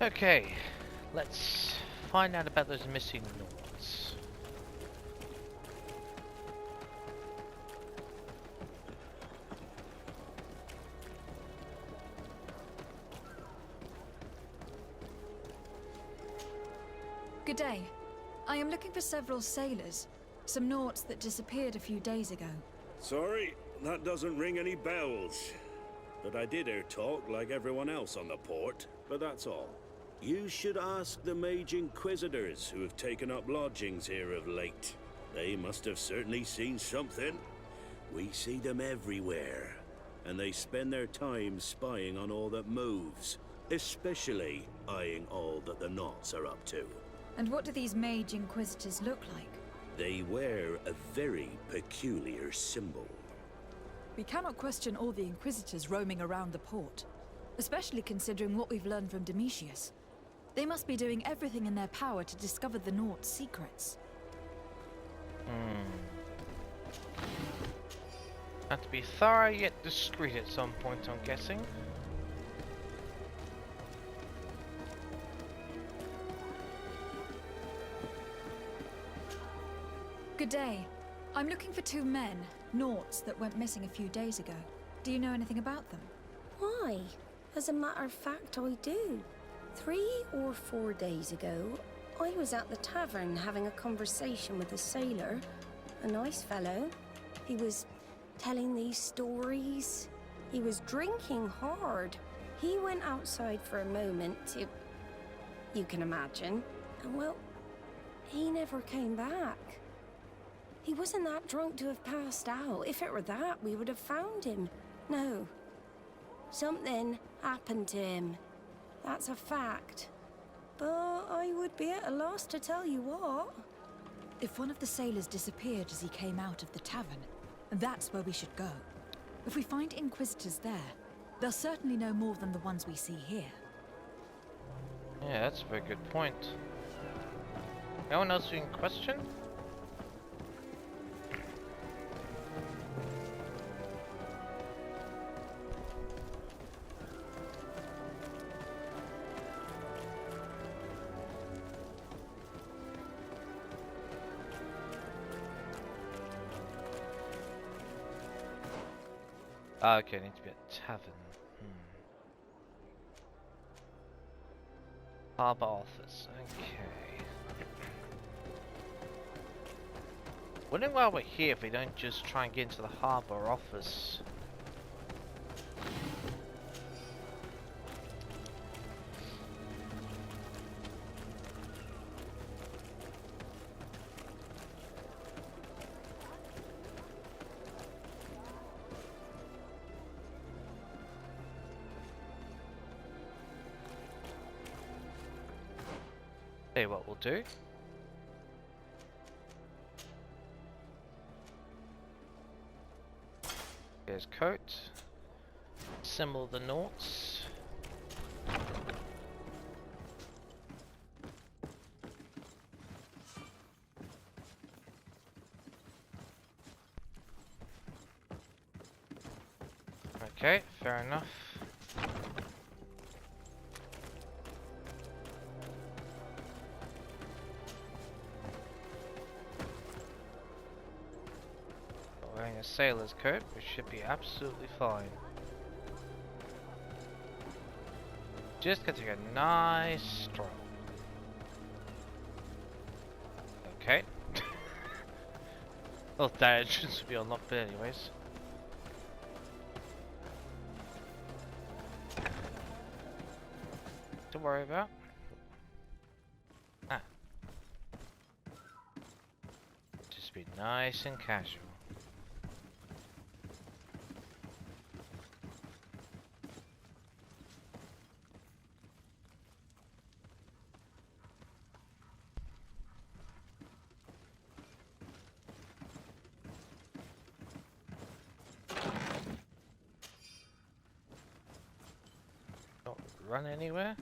Okay, let's find out about those missing Nords. Good day. I am looking for several sailors. Some Nauts that disappeared a few days ago. Sorry, that doesn't ring any bells. But I did hear talk like everyone else on the port, but that's all. You should ask the Mage Inquisitors who have taken up lodgings here of late. They must have certainly seen something. We see them everywhere, and they spend their time spying on all that moves, especially eyeing all that the Knots are up to. And what do these Mage Inquisitors look like? They wear a very peculiar symbol. We cannot question all the Inquisitors roaming around the port, especially considering what we've learned from Domitius. They must be doing everything in their power to discover the Nauts' secrets. Have to be thorough yet discreet at some point, I'm guessing. Good day. I'm looking for two men, Nauts, that went missing a few days ago. Do you know anything about them? Why? As a matter of fact, I do. 3 or 4 days ago, I was at the tavern having a conversation with a sailor. A nice fellow. He was telling these stories. He was drinking hard. He went outside for a moment to... you can imagine. And well, he never came back. He wasn't that drunk to have passed out. If it were that, we would have found him. No. Something happened to him. That's a fact. But I would be at a loss to tell you what. If one of the sailors disappeared as he came out of the tavern, that's where we should go. If we find Inquisitors there, they'll certainly know more than the ones we see here. Yeah, that's a very good point. Anyone else in question? Okay, need to be at tavern. Harbour office. Okay. Wondering why we're here if we don't just try and get into the harbour office. Tell you what we'll do. Here's coat. Symbol of the Nauts. Okay, fair enough. Wearing a sailor's coat, which should be absolutely fine. Just gonna take a nice stroll. Okay. Well, that entrance would be unlocked, but anyways. To worry about. Ah. Just be nice and casual. Don't run anywhere.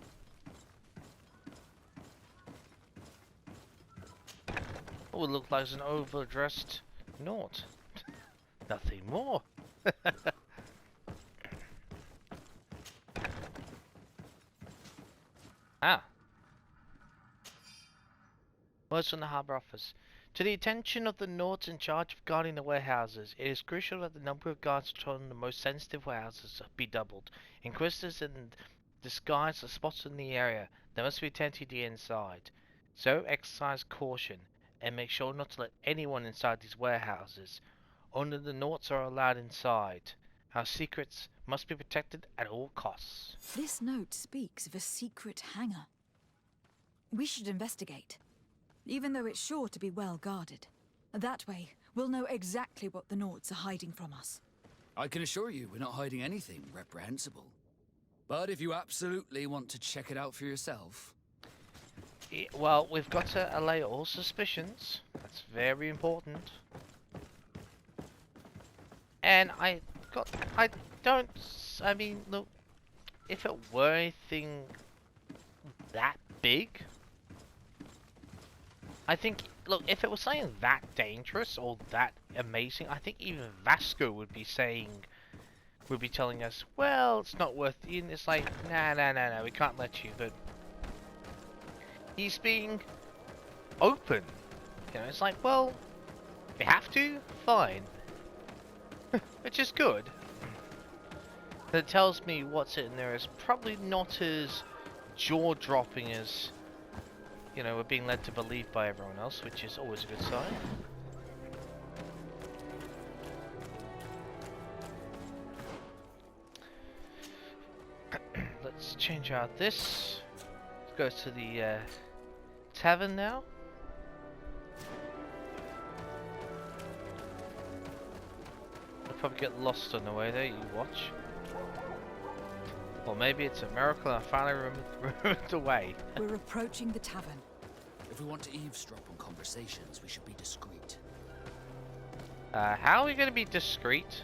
Oh, it looks like an overdressed Naut. Nothing more. Ah. Words from the Harbour Office. To the attention of the Nords in charge of guarding the warehouses, it is crucial that the number of guards patrolling the most sensitive warehouses be doubled. Inquisitors in disguise are spotted in the area. They must be attended to the inside. So exercise caution and make sure not to let anyone inside these warehouses. Only the Nords are allowed inside. Our secrets must be protected at all costs. This note speaks of a secret hangar. We should investigate, even though it's sure to be well guarded. That way, we'll know exactly what the Nords are hiding from us. I can assure you we're not hiding anything reprehensible. But if you absolutely want to check it out for yourself... Well, we've got to allay all suspicions. That's very important. And I mean, look, if it were anything that big, I think, look, if it was something that dangerous or that amazing, I think even Vasco would be telling us, well, it's not worth it. It's like, nah, we can't let you, but he's being open. You know, it's like, well, we have to? Fine. Which is good. That tells me what's in there is probably not as jaw-dropping as, you know, we're being led to believe by everyone else, which is always a good sign. Let's change out this. Let's go to the tavern now. I'll probably get lost on the way there, you watch. Or maybe it's a miracle I finally remembered the way. We're approaching the tavern. If we want to eavesdrop on conversations, we should be discreet. How are we going to be discreet?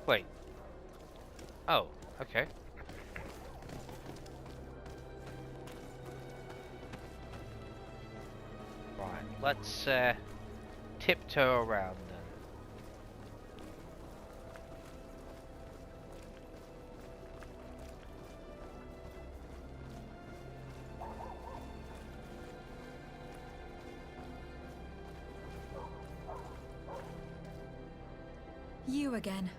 Wait. Oh, okay. Right, let's tiptoe around then. You again.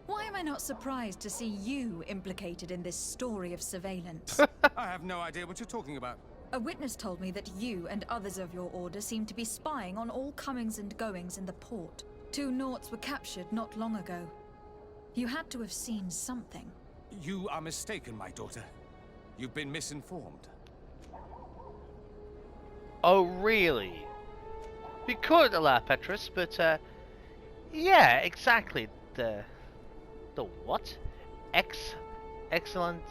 Why am I not surprised to see you implicated in this story of surveillance? I have no idea what you're talking about. A witness told me that you and others of your order seem to be spying on all comings and goings in the port. 2 Nords were captured not long ago. You had to have seen something. You are mistaken, my daughter. You've been misinformed. Oh, really? We could allow Petrus, but, yeah, exactly. The what? Excellent...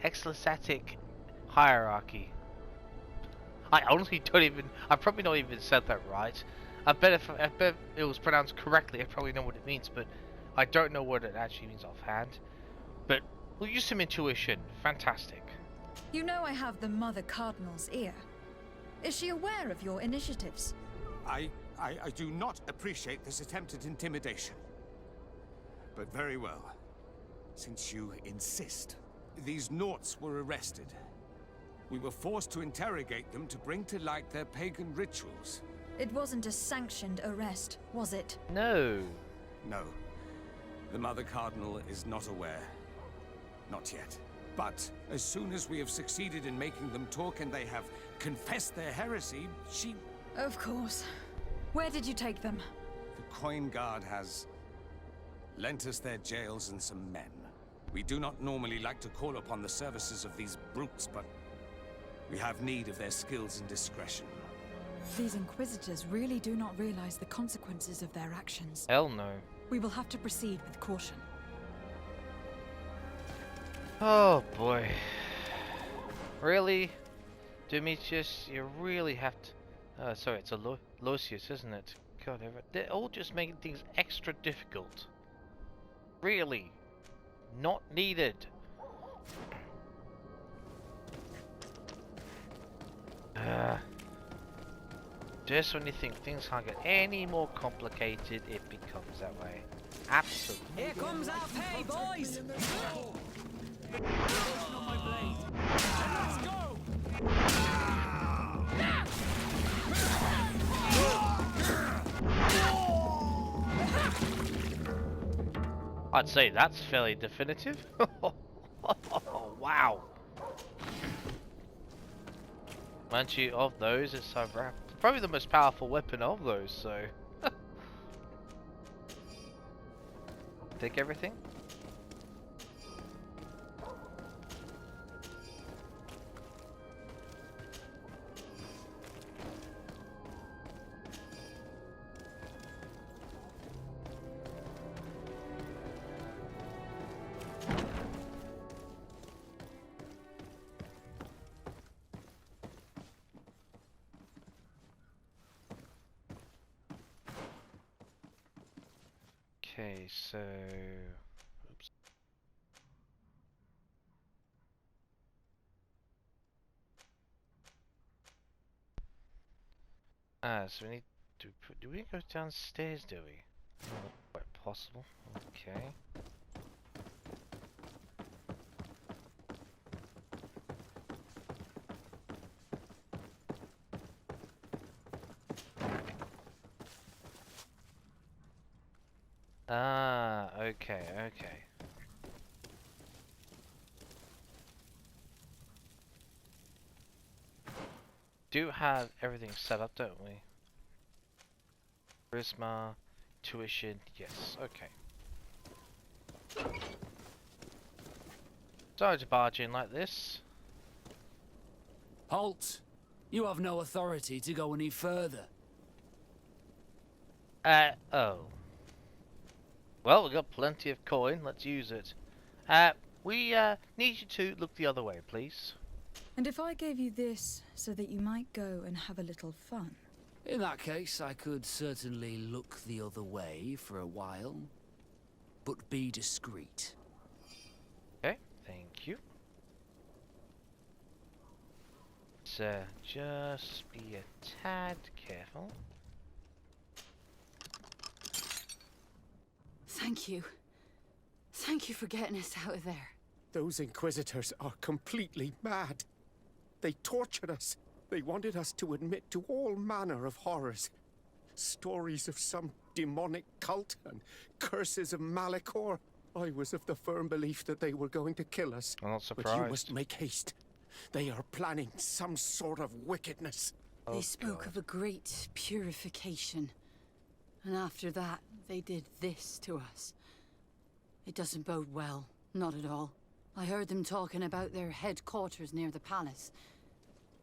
Exlicatic hierarchy. I honestly don't even... I probably not even said that right. I bet if it was pronounced correctly, I probably know what it means, but I don't know what it actually means offhand. But we'll use some intuition. Fantastic. You know I have the Mother Cardinal's ear. Is she aware of your initiatives? I do not appreciate this attempt at intimidation. But very well. Since you insist. These Nords were arrested. We were forced to interrogate them to bring to light their pagan rituals. It wasn't a sanctioned arrest, was it? No. No. The Mother Cardinal is not aware. Not yet. But as soon as we have succeeded in making them talk and they have confessed their heresy, she... Of course. Where did you take them? The Coin Guard has lent us their jails and some men. We do not normally like to call upon the services of these brutes, but we have need of their skills and discretion. These Inquisitors really do not realize the consequences of their actions. Hell no. We will have to proceed with caution. Oh boy. Really? Demetrius, you really have to... sorry, it's a Lucius, isn't it? God, they're all just making things extra difficult. Really. Not needed. Just when you think things can't get any more complicated, it becomes that way. Absolutely. Here comes our pay, boys! Let's go! I'd say that's fairly definitive. Wow. Mind you, of those, it's probably the most powerful weapon of those, so... Take everything? Okay, so... Oops. So we need to... Do we go downstairs, do we? Not quite possible. Okay. Ah, okay, okay. Do have everything set up, don't we? Charisma, tuition, yes, okay. Sorry to barge in like this. Halt! You have no authority to go any further. Oh. Well, we've got plenty of coin, let's use it. We need you to look the other way, please. And if I gave you this so that you might go and have a little fun? In that case, I could certainly look the other way for a while. But be discreet. Okay, thank you. So, just be a tad careful. Thank you. Thank you for getting us out of there. Those Inquisitors are completely mad. They tortured us. They wanted us to admit to all manner of horrors. Stories of some demonic cult and curses of Malachor. I was of the firm belief that they were going to kill us. I'm not But surprised. you must make haste. They are planning some sort of wickedness. They spoke of a great purification. And after that, they did this to us. It doesn't bode well. Not at all. I heard them talking about their headquarters near the palace.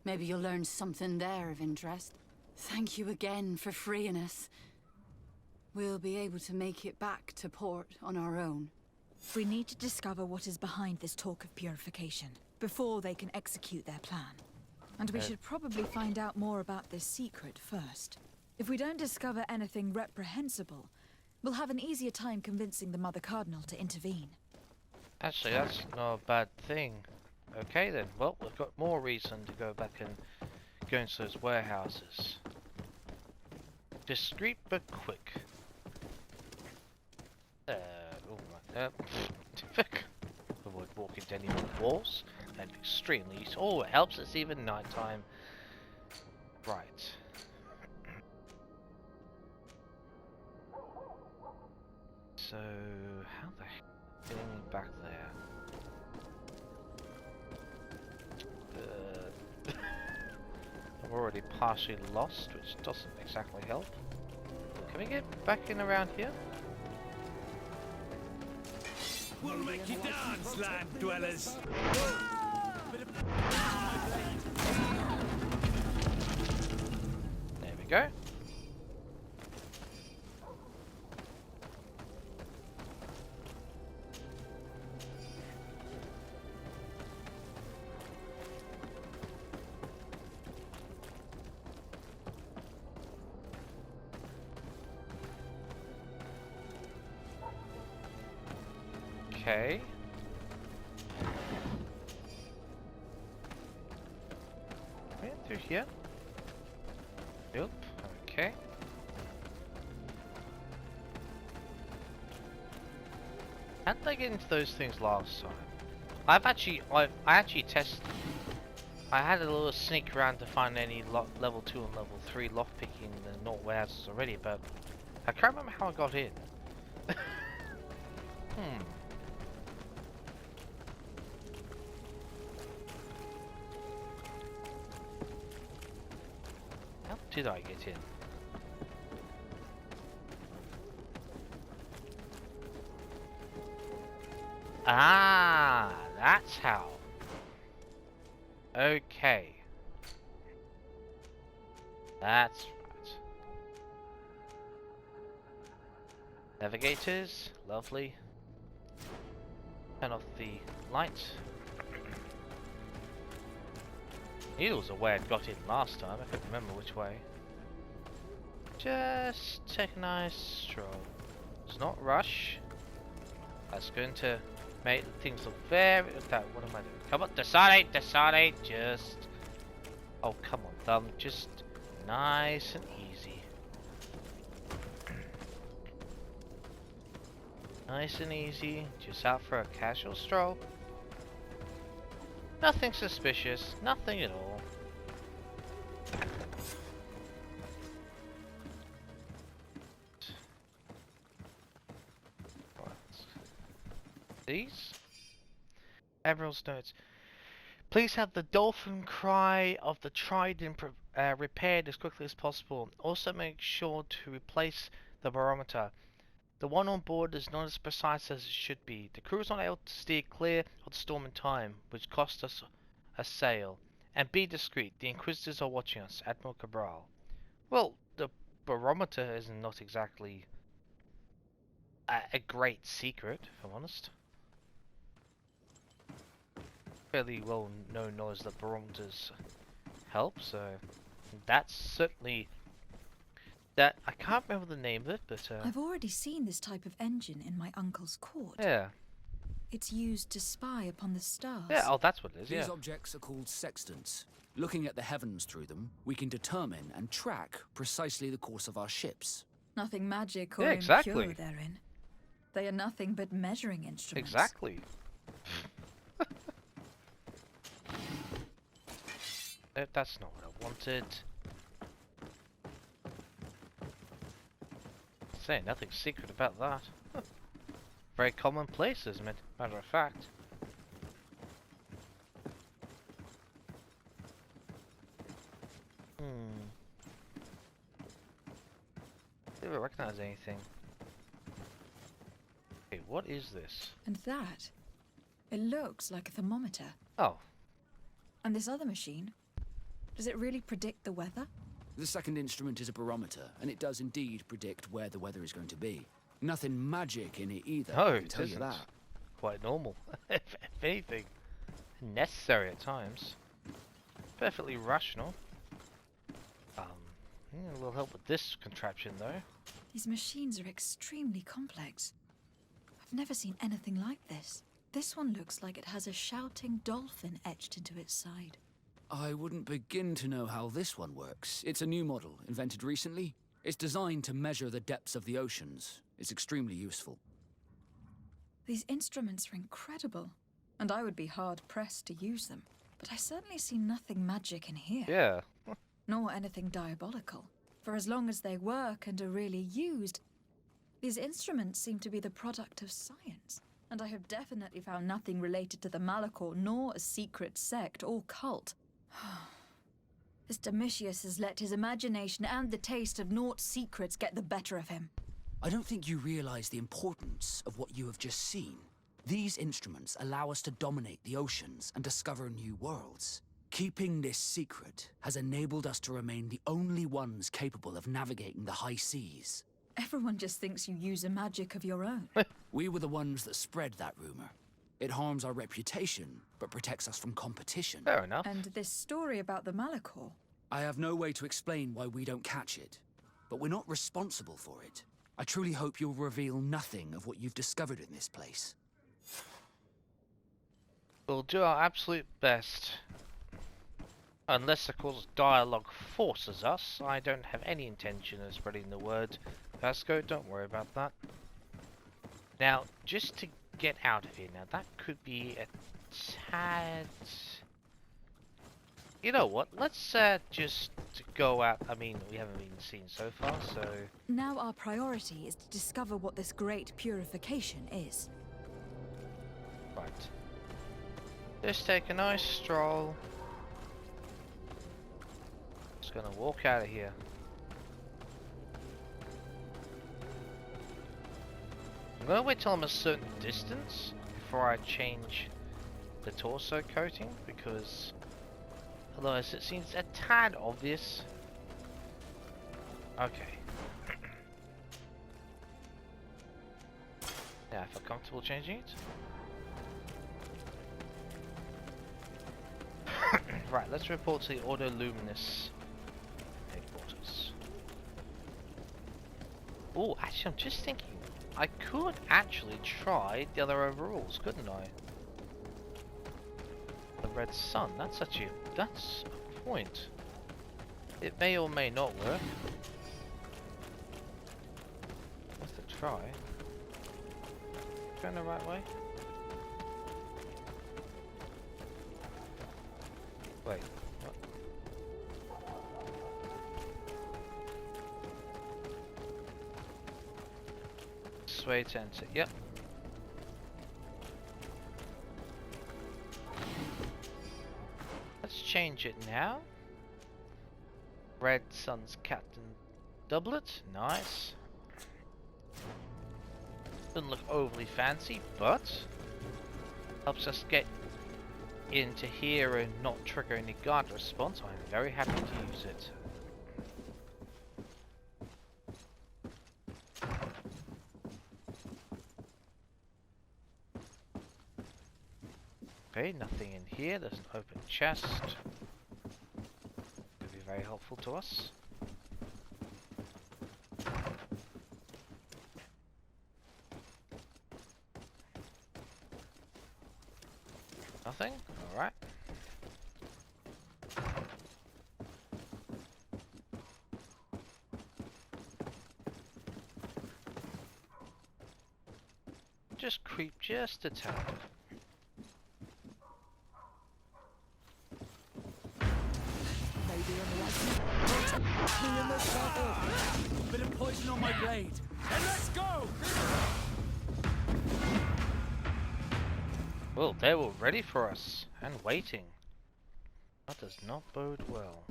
Maybe you'll learn something there of interest. Thank you again for freeing us. We'll be able to make it back to port on our own. We need to discover what is behind this talk of purification, before they can execute their plan. And we should probably find out more about this secret first. If we don't discover anything reprehensible, we'll have an easier time convincing the Mother Cardinal to intervene. Actually, that's not a bad thing. Okay then, well, we've got more reason to go back and go into those warehouses. Discreet but quick. Avoid walking into any more walls. And extremely useful. Oh, it helps it's even nighttime. Right. So, how the heck are we getting back there? I'm already partially lost, which doesn't exactly help. Can we get back in around here? We'll make you dance, land dwellers. There we go. Okay. Okay, through here. Yep, okay. How did I get into those things last time? I actually tested. I had a little sneak around to find any level 2 and level 3 lockpicking in the North warehouses already, but I can't remember how I got in. How did I get in? Ah, that's how. Okay. That's right. Navigators, lovely. Turn off the light. Needles are where I got in last time, I couldn't remember which way. Just take a nice stroll. It's not rush. That's going to make things look very... What am I doing? Come on, decide, just... Oh, come on, thumb, just nice and easy. Nice and easy, just out for a casual stroll. Nothing suspicious, nothing at all. These? Admiral's notes. Please have the dolphin cry of the trident repaired as quickly as possible. Also make sure to replace the barometer. The one on board is not as precise as it should be. The crew is not able to steer clear of the storm in time, which cost us a sail. And be discreet. The Inquisitors are watching us. Admiral Cabral. Well, the barometer is not exactly a great secret, if I'm honest. Fairly well known knowledge that barometers help, so that's certainly that. I can't remember the name of it, but I've already seen this type of engine in my uncle's court. yeah. It's used to spy upon the stars. Yeah, oh, that's what it is, yeah. These objects are called sextants. Looking at the heavens through them, we can determine and track precisely the course of our ships. Nothing magic or Yeah, exactly. impure therein. They are nothing but measuring instruments. Exactly. That's not what I wanted. Say nothing secret about that. Very commonplace, as a matter of fact. Never recognize anything. Okay, what is this? And that? It looks like a thermometer. Oh. And this other machine? Does it really predict the weather? The second instrument is a barometer, and it does indeed predict where the weather is going to be. Nothing magic in it either, No, I can it tell you isn't. that. Quite normal. If anything. Necessary at times. Perfectly rational. A little help with this contraption though. These machines are extremely complex. I've never seen anything like this. This one looks like it has a shouting dolphin etched into its side. I wouldn't begin to know how this one works. It's a new model, invented recently. It's designed to measure the depths of the oceans. It's extremely useful. These instruments are incredible, and I would be hard-pressed to use them. But I certainly see nothing magic in here. Yeah. Nor anything diabolical. For as long as they work and are really used, these instruments seem to be the product of science. And I have definitely found nothing related to the Malachor, nor a secret sect or cult. This Domitius has let his imagination and the taste of Naught's secrets get the better of him. I don't think you realize the importance of what you have just seen. These instruments allow us to dominate the oceans and discover new worlds. Keeping this secret has enabled us to remain the only ones capable of navigating the high seas. Everyone just thinks you use a magic of your own. We were the ones that spread that rumor. It harms our reputation, but protects us from competition. Fair enough. And this story about the Malachor. I have no way to explain why we don't catch it, but we're not responsible for it. I truly hope you'll reveal nothing of what you've discovered in this place. We'll do our absolute best. Unless, of course, dialogue forces us. I don't have any intention of spreading the word. Vasco, don't worry about that. Now, just to get out of here. Now that could be a tad... You know what? Let's just go out. I mean, we haven't been seen so far, so... Now our priority is to discover what this great purification is. Right. Just take a nice stroll. Just gonna walk out of here. I'm gonna wait till I'm a certain distance before I change the torso coating, because otherwise it seems a tad obvious. Okay. Yeah, I feel comfortable changing it. Right, let's report to the Order Luminous headquarters. Oh, actually, I'm just thinking, I could actually try the other overalls, couldn't I? The Red Sun, that's a point. It may or may not work. Worth a try. Going the right way? Wait, what? Sway to enter, yep. Let's change it now. Red Sun's Captain Doublet, nice. Doesn't look overly fancy, but helps us get into here and not trigger any guard response. I'm very happy to use it. Okay, nothing in here. There's an open chest. Could be very helpful to us. Nothing? Alright. Just creep just a tad. Bit of poison on my blade. And let's go! Well, they were ready for us and waiting. That does not bode well.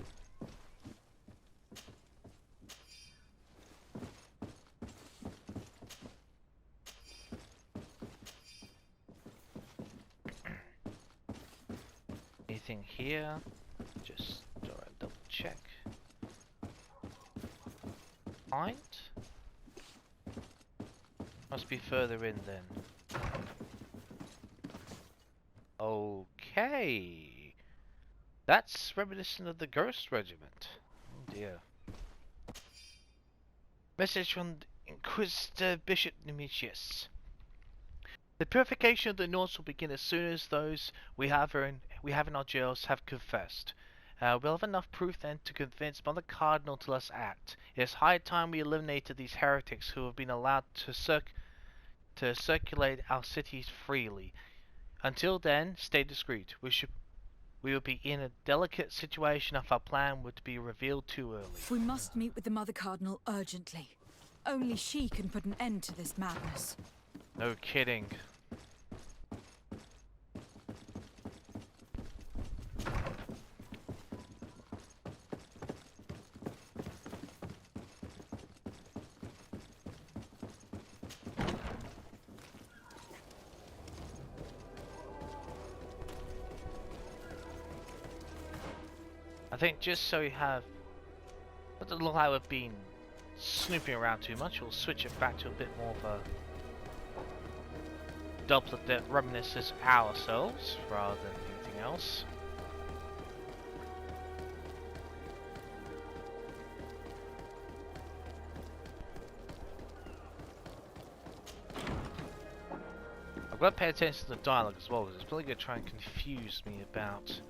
Anything here? Just double check. Find? Must be further in then. Okay. That's reminiscent of the Ghost Regiment. Oh dear. Message from Inquisitor Bishop Nemesius. The purification of the Norse will begin as soon as those we have in our jails have confessed. We'll have enough proof then to convince Mother Cardinal to let us act. It is high time we eliminated these heretics who have been allowed to circulate our cities freely. Until then, stay discreet. We will be in a delicate situation if our plan were to be revealed too early. We must meet with the Mother Cardinal urgently. Only she can put an end to this madness. No kidding. I think just so we have... It doesn't look like we've been snooping around too much. We'll switch it back to a bit more of a doublet that reminisces ourselves rather than anything else. I've got to pay attention to the dialogue as well, because it's probably going to try and confuse me about,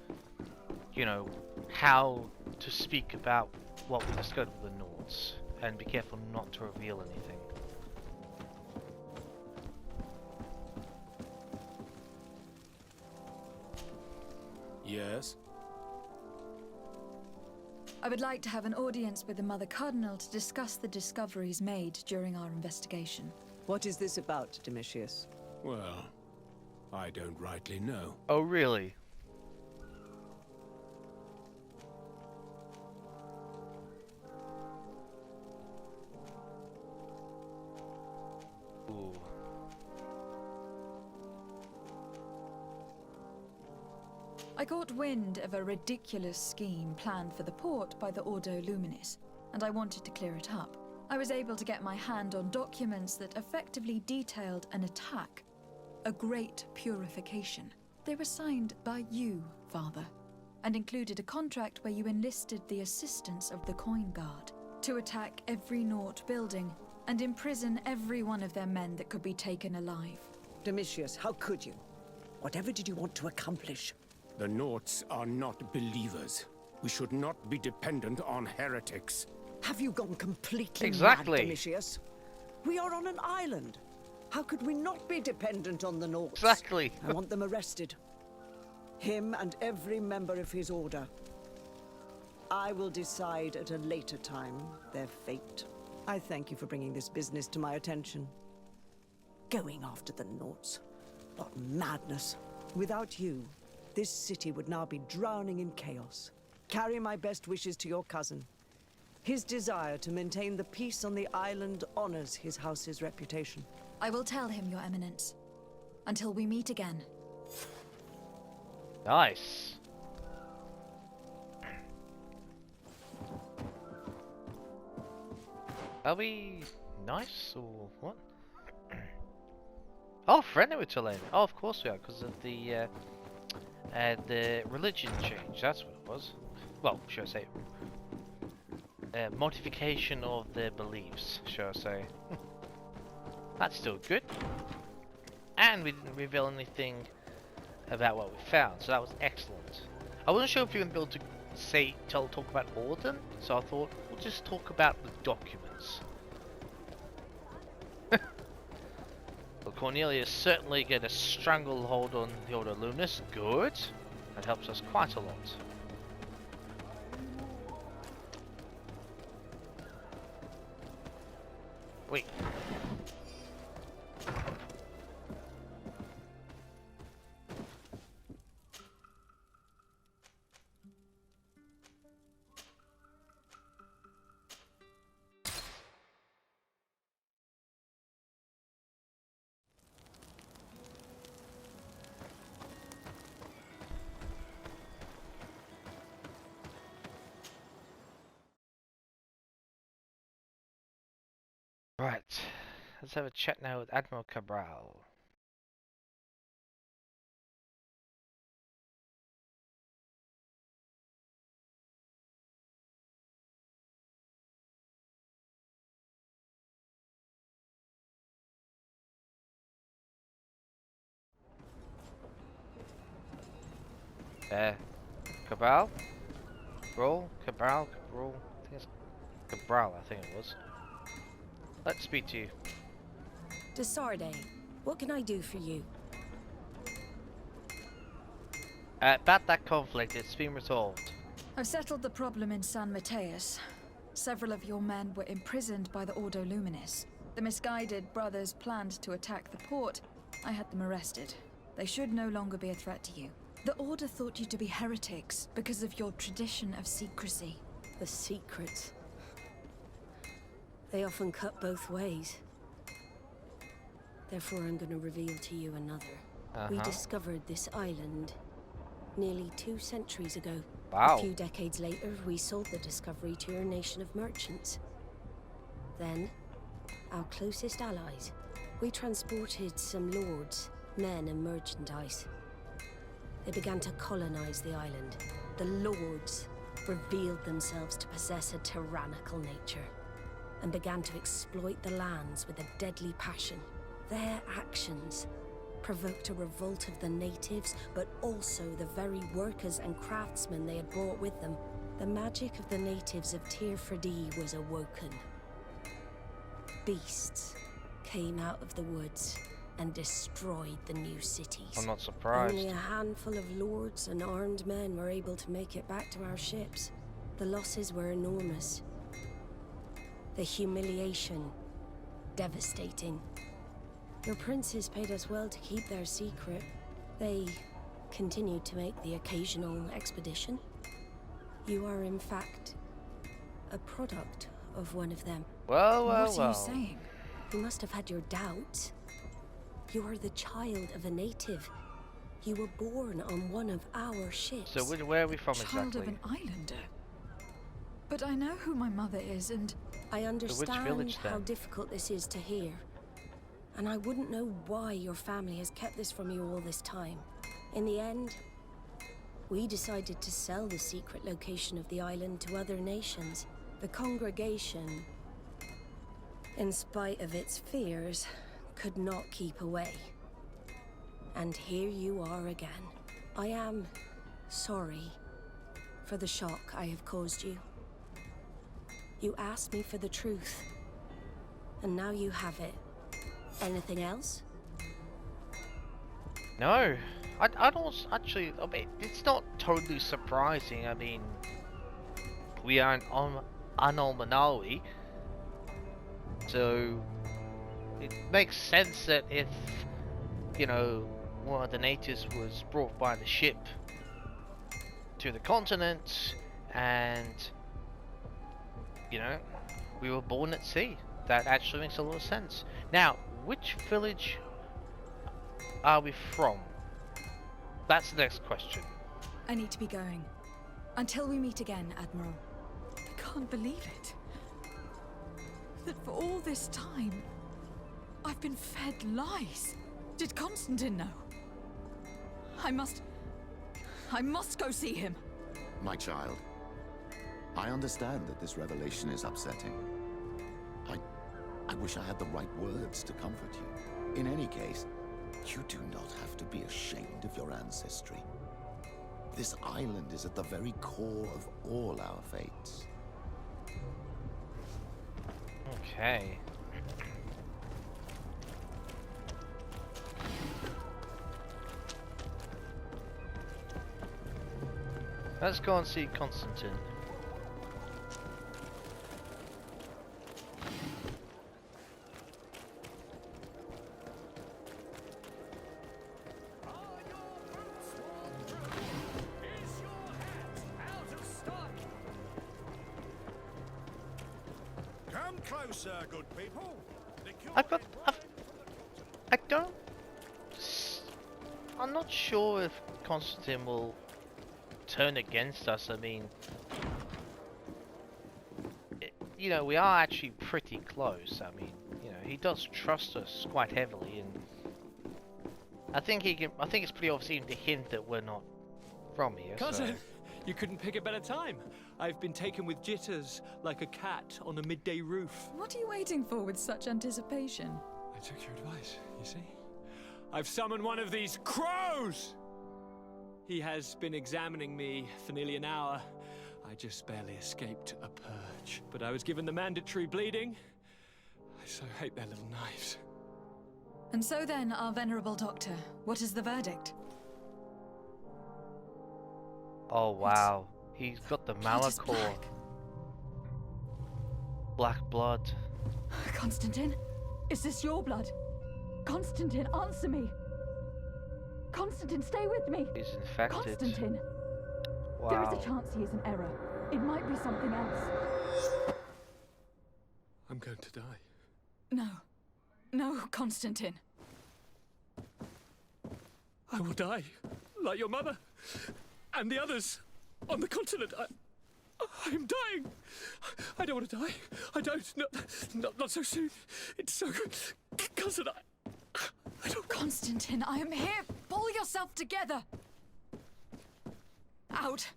you know, how to speak about what we discovered with the Nords, and be careful not to reveal anything. Yes? I would like to have an audience with the Mother Cardinal to discuss the discoveries made during our investigation. What is this about, Domitius? Well, I don't rightly know. Oh, really? Ooh. I caught wind of a ridiculous scheme planned for the port by the Ordo Luminis, and I wanted to clear it up. I was able to get my hand on documents that effectively detailed an attack, a great purification. They were signed by you, Father, and included a contract where you enlisted the assistance of the Coin Guard to attack every Naut building and imprison every one of their men that could be taken alive. Domitius, how could you? Whatever did you want to accomplish? The Nauts are not believers. We should not be dependent on heretics. Have you gone completely Exactly. mad, Domitius? We are on an island. How could we not be dependent on the Nauts? Exactly. I want them arrested. Him and every member of his order. I will decide at a later time their fate. I thank you for bringing this business to my attention. Going after the Nauts. What madness. Without you, this city would now be drowning in chaos. Carry my best wishes to your cousin. His desire to maintain the peace on the island honors his house's reputation. I will tell him, Your Eminence. Until we meet again. Nice. Are we nice or what? Oh, friendly with Tulane. Oh, of course we are, because of the religion change. That's what it was. Well, should I say, modification of their beliefs, shall I say. That's still good. And we didn't reveal anything about what we found, so that was excellent. I wasn't sure if you were going to be able to talk about all of them, so I thought we'll just talk about the documents. Well, Cornelia is certainly going to stranglehold on the Order Luminous. Good. That helps us quite a lot. Wait. Right, let's have a chat now with Admiral Cabral. Cabral? Cabral? Cabral? Cabral? I think it's Cabral, I think it was. Let's speak to you. Desarde, what can I do for you? About that conflict, it's been resolved. I've settled the problem in San Mateus. Several of your men were imprisoned by the Ordo Luminis. The misguided brothers planned to attack the port. I had them arrested. They should no longer be a threat to you. The Order thought you to be heretics because of your tradition of secrecy. The secrets. They often cut both ways. Therefore, I'm going to reveal to you another. We discovered this island nearly 2 centuries ago. Wow. A few decades later, we sold the discovery to your nation of merchants. Then, our closest allies. We transported some lords, men and merchandise. They began to colonize the island. The lords revealed themselves to possess a tyrannical nature and began to exploit the lands with a deadly passion. Their actions provoked a revolt of the natives, but also the very workers and craftsmen they had brought with them. The magic of the natives of Tir Fredee was awoken. Beasts came out of the woods, and destroyed the new cities. I'm not surprised. Only a handful of lords and armed men were able to make it back to our ships. The losses were enormous. The humiliation, devastating. Your princes paid us well to keep their secret. They continued to make the occasional expedition. You are, in fact, a product of one of them. Well, well, What are well. you saying? You must have had your doubts. You are the child of a native. You were born on one of our ships. So where are we from Child exactly? of an islander. But I know who my mother is, and I understand village, how then? difficult this is to hear. And I wouldn't know why your family has kept this from you all this time. In the end, we decided to sell the secret location of the island to other nations. The congregation, in spite of its fears, could not keep away. And here you are again. I am sorry for the shock I have caused you. You asked me for the truth, and now you have it. Anything else? No, I don't actually. I mean, it's not totally surprising. I mean, we are an Anomaly, so it makes sense that if, you know, one of the natives was brought by the ship to the continent, and you know, we were born at sea. That actually makes a lot of sense. Now, which village are we from? That's the next question. I need to be going. Until we meet again, Admiral. I can't believe it. That for all this time, I've been fed lies. Did Constantine know? I must go see him. My child, I understand that this revelation is upsetting. I wish I had the right words to comfort you. In any case, you do not have to be ashamed of your ancestry. This island is at the very core of all our fates. Okay. Let's go and see Constantine. Come closer, good people. I don't. I'm not sure if Constantine will turn against us. I mean, you know, we are actually pretty close. I mean, you know, he does trust us quite heavily, and I think he can. I think it's pretty obvious even to hint that we're not from here. Cousin, So. you couldn't pick a better time. I've been taken with jitters like a cat on a midday roof. What are you waiting for with such anticipation? I took your advice, you see? I've summoned one of these crows! He has been examining me for nearly an hour. I just barely escaped a purge. But I was given the mandatory bleeding. I so hate their little knives. And so then, our venerable doctor, what is the verdict? Oh wow, he's got the Blood is Malachor. Black blood. Constantine, is this your blood? Constantine, answer me! Constantine, stay with me! He's infected. Constantine! Wow. There is a chance he is in error. It might be something else. I'm going to die. No. No, Constantine. I will die, like your mother, and the others on the continent. I'm dying. I don't want to die. I don't. Not so soon. It's so good. Cousin, I don't. Constantine, I am here. Pull yourself together. Out.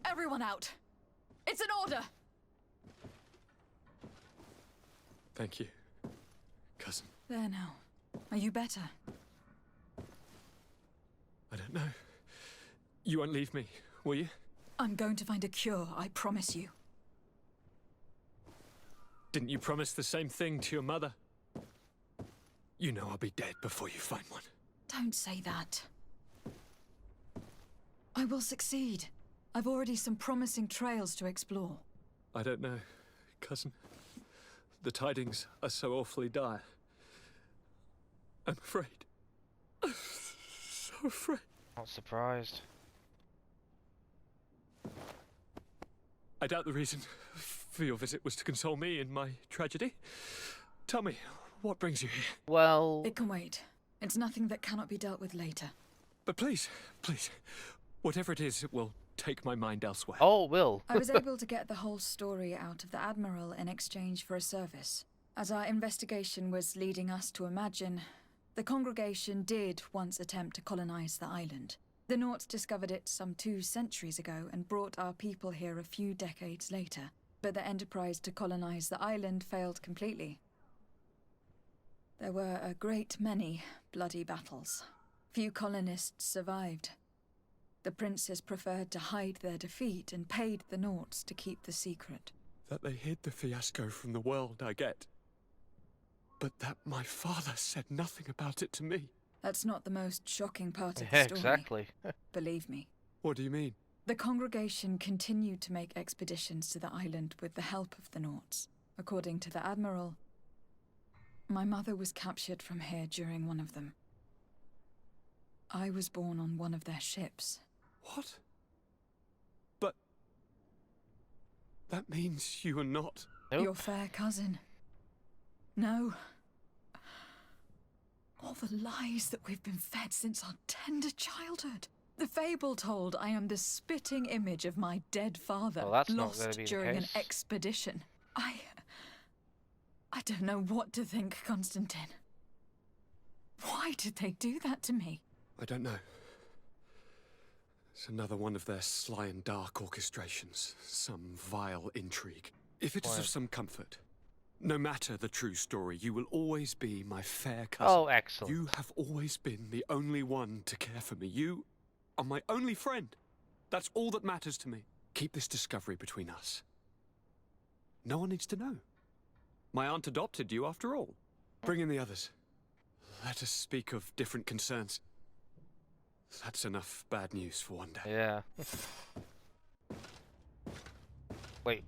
Everyone out. It's an order. Thank you, cousin. There now. Are you better? I don't know. You won't leave me, will you? I'm going to find a cure, I promise you. Didn't you promise the same thing to your mother? You know I'll be dead before you find one. Don't say that. I will succeed. I've already some promising trails to explore. I don't know, cousin. The tidings are so awfully dire. I'm afraid. I'm so afraid. Not surprised. I doubt the reason for your visit was to console me in my tragedy. Tell me, what brings you here? Well, It can wait. It's nothing that cannot be dealt with later. But please, please, whatever it is, it will take my mind elsewhere. oh, Will. I was able to get the whole story out of the Admiral in exchange for a service. As our investigation was leading us to imagine, the congregation did once attempt to colonize the island. The Nauts discovered it some 2 centuries ago and brought our people here a few decades later. But the enterprise to colonize the island failed completely. There were a great many bloody battles. Few colonists survived. The princes preferred to hide their defeat and paid the Nauts to keep the secret. That they hid the fiasco from the world, I get. But that my father said nothing about it to me. That's not the most shocking part of Yeah, the story. exactly. Believe me. What do you mean? The congregation continued to make expeditions to the island with the help of the Nauts. According to the Admiral, my mother was captured from here during one of them. I was born on one of their ships. What? But... that means you are not... Nope. Your fair cousin. No. All the lies that we've been fed since our tender childhood. The fable told I am the spitting image of my dead father, Well, that's not gonna lost be the during an case. expedition. I don't know what to think, Constantine. Why did they do that to me? I don't know. It's another one of their sly and dark orchestrations. Some vile intrigue. If it is Why? of some comfort, no matter the true story, you will always be my fair cousin. Oh, excellent. You have always been the only one to care for me. You are my only friend. That's all that matters to me. Keep this discovery between us. No one needs to know. My aunt adopted you after all. Bring in the others. Let us speak of different concerns. That's enough bad news for one day. Yeah. Wait.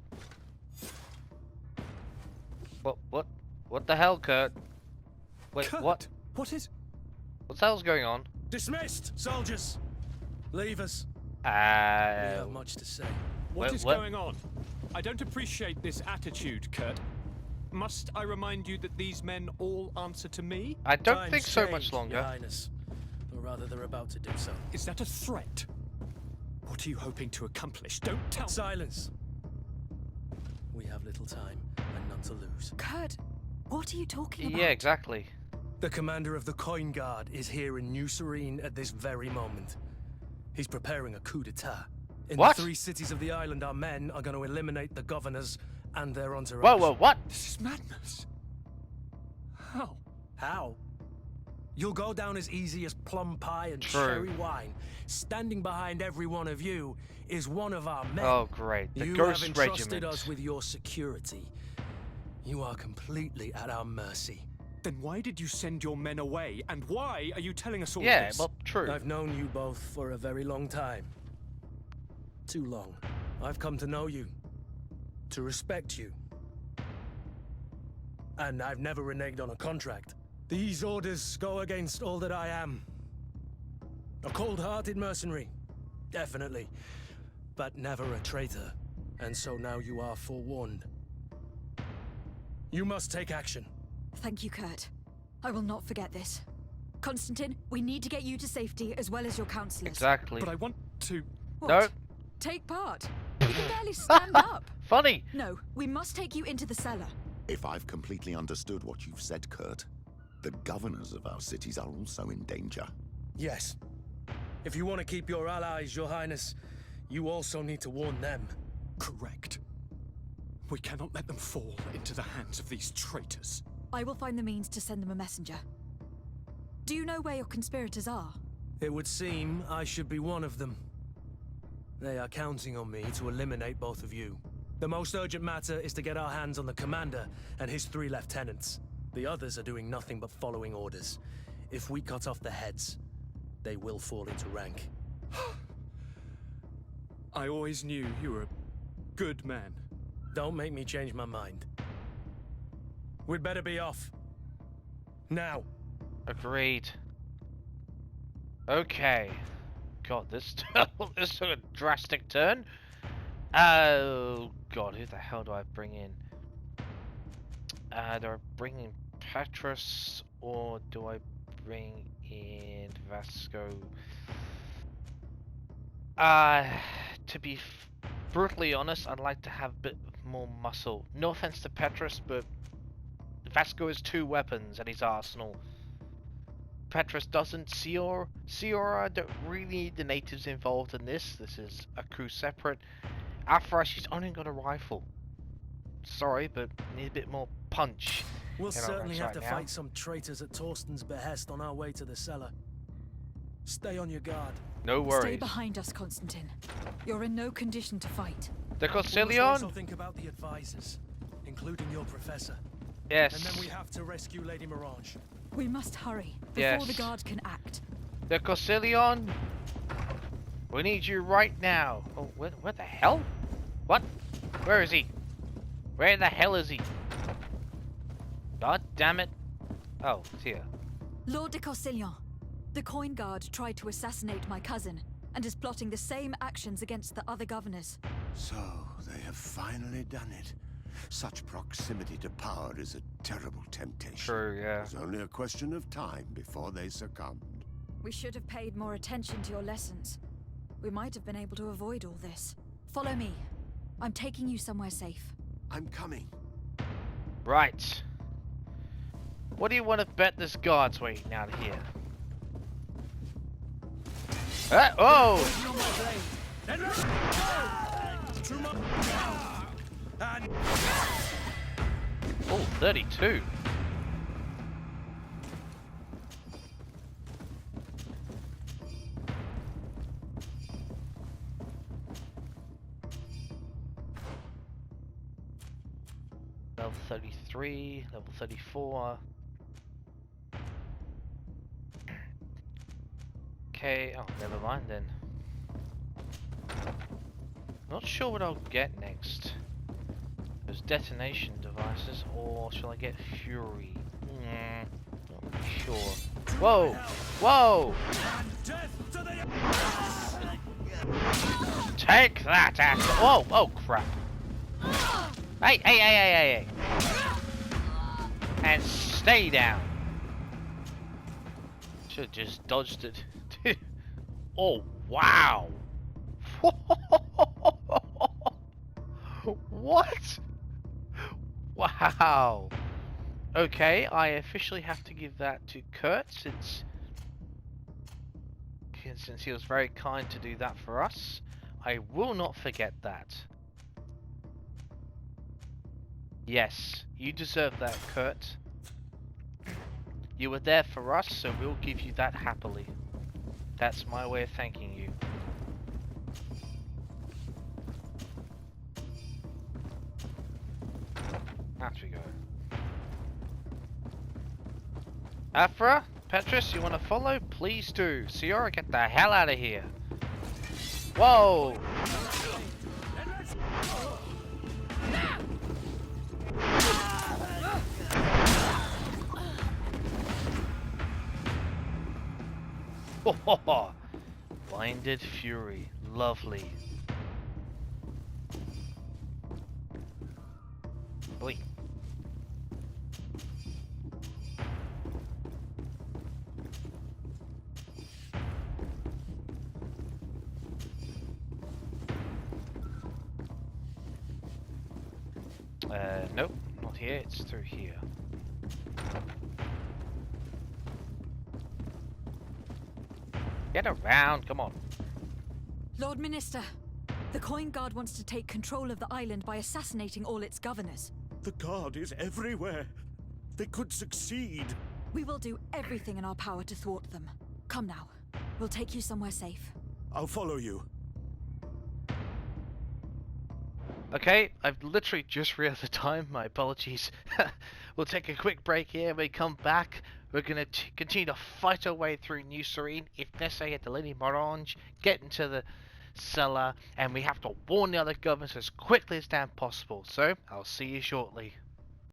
What the hell, Kurt? Wait, Kurt, what? What is... What the hell's going on? Dismissed, soldiers! Leave us. We have much to say. What is what? going on? I don't appreciate this attitude, Kurt. Must I remind you that these men all answer to me? I don't Times think so change, much Your longer. Highness. Or rather, they're about to do so. Is that a threat? What are you hoping to accomplish? Don't tell me. Silence! We have little time and none to lose. Kurt, what are you talking about? Yeah, exactly. The commander of the Coin Guard is here in New Serene at this very moment. He's preparing a coup d'etat. In What? the 3 cities of the island, our men are going to eliminate the governors and their entourage. Whoa, what? This is madness. How? How? You'll go down as easy as plum pie and True. cherry wine. Standing behind every one of you is one of our men. Oh, great. The You Ghost have entrusted Regiment. us with your security. You are completely at our mercy. Then why did you send your men away? And why are you telling us all Yeah, this? well, true. I've known you both for a very long time. Too long. I've come to know you. To respect you. And I've never reneged on a contract. These orders go against all that I am. A cold-hearted mercenary. Definitely. But never a traitor. And so now you are forewarned. You must take action. Thank you, Kurt. I will not forget this. Constantine, we need to get you to safety as well as your counselors. Exactly. But I want to... What? No. Take part. You can barely stand up. Funny. No, we must take you into the cellar. If I've completely understood what you've said, Kurt, the governors of our cities are also in danger. Yes. If you want to keep your allies, Your Highness, you also need to warn them. Correct. We cannot let them fall into the hands of these traitors. I will find the means to send them a messenger. Do you know where your conspirators are? It would seem I should be one of them. They are counting on me to eliminate both of you. The most urgent matter is to get our hands on the commander and his 3 lieutenants. The others are doing nothing but following orders. If we cut off the heads, they will fall into rank. I always knew you were a good man. Don't make me change my mind. We'd better be off. Now. Agreed. Okay. God, this this took a drastic turn. Oh God, who the hell do I bring in? Do I bring in Petrus or do I bring in Vasco? To be brutally honest, I'd like to have a bit more muscle. No offense to Petrus, but Vasco has 2 weapons at his arsenal. Petrus doesn't. Ciora don't really need the natives involved in this. This is a crew separate. Afra, she's only got a rifle. Sorry, but need a bit more punch. We'll certainly have to now. fight some traitors at Torsten's behest on our way to the cellar. Stay on your guard. No worries. Stay behind us, Constantine. You're in no condition to fight. The We must Cosilion? also think about the advisors, including your professor. Yes. And then we have to rescue Lady Mirage. We must hurry before Yes. the guard can act. The Cosilion? We need you right now. Oh, where the hell? What? Where is he? Where the hell is he? God damn it. Oh, it's here. Lord de Cosilion, the coin guard tried to assassinate my cousin and is plotting the same actions against the other governors. So, they have finally done it. Such proximity to power is a terrible temptation. True, yeah. It's only a question of time before they succumbed. We should have paid more attention to your lessons. We might have been able to avoid all this. Follow me. I'm taking you somewhere safe. I'm coming. Right. What do you want to bet this guard's waiting out here? Oh! Oh, 32. Level 33, level 34. Okay, oh, never mind then. Not sure what I'll get next. Those detonation devices, or shall I get Fury? Not really sure. Whoa! Whoa! Take that, ass! Whoa! Oh crap! Hey! Hey! Hey! Hey! Hey! And stay down. Should have just dodged it. Oh wow! What? Wow. Okay, I officially have to give that to Kurt since he was very kind to do that for us. I will not forget that. Yes, you deserve that, Kurt. You were there for us, so we'll give you that happily. That's my way of thanking you. Out we go. Afra, Petrus, you want to follow? Please do. Ciora, get the hell out of here. Whoa! Blinded Fury. Lovely. Bleep. Nope, not here, it's through here. Get around, come on. Lord Minister, the coin guard wants to take control of the island by assassinating all its governors. The guard is everywhere. They could succeed. We will do everything in our power to thwart them. Come now. We'll take you somewhere safe. I'll follow you. Okay, I've literally just realized the time. My apologies. We'll take a quick break here. When we come back, we're going to continue to fight our way through New Serene. If necessary, get to Lady Morange, get into the cellar, and we have to warn the other governments as quickly as damn possible. So, I'll see you shortly.